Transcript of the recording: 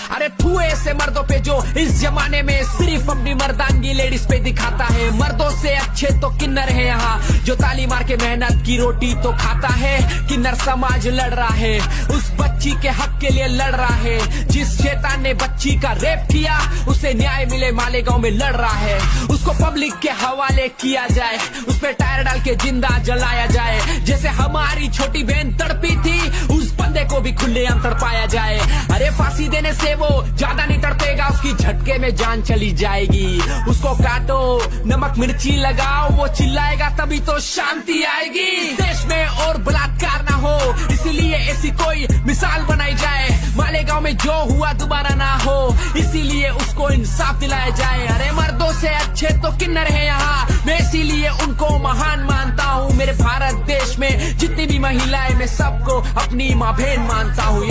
अरे तू ऐसे मर्दों पे जो इस जमाने में सिर्फ अपनी मर्दानगी लेडीज पे दिखाता है। मर्दों से अच्छे तो किन्नर है यहाँ, जो ताली मार के मेहनत की रोटी तो खाता है। किन्नर समाज लड़ रहा है, उस बच्ची के हक के लिए लड़ रहा है। जिस शैतान ने बच्ची का रेप किया उसे न्याय मिले मालेगांव में लड़ रहा है। उसको पब्लिक के हवाले किया जाए, उस पे टायर डाल के जिंदा जलाया जाए। जैसे हमारी छोटी बहन तड़पी थी उस बंदे को भी खुलेआम तड़पाया जाए। अरे फांसी देने से वो ज्यादा नहीं तड़पेगा, उसकी झटके में जान चली जाएगी। उसको काटो, नमक मिर्ची लगाओ, वो चिल्लाएगा तभी तो शांति आएगी। देश में और बलात्कार ना हो इसीलिए ऐसी कोई मिसाल बनाई जाए। मालेगांव में जो हुआ दोबारा ना हो इसीलिए उसको इंसाफ दिलाया जाए। अरे मर्दों से अच्छे तो किन्नर है यहाँ, मैं इसीलिए उनको महान मानता हूँ। मेरे भारत देश में जितनी भी महिलाएं मैं सबको अपनी माँ बहन मानता हूँ।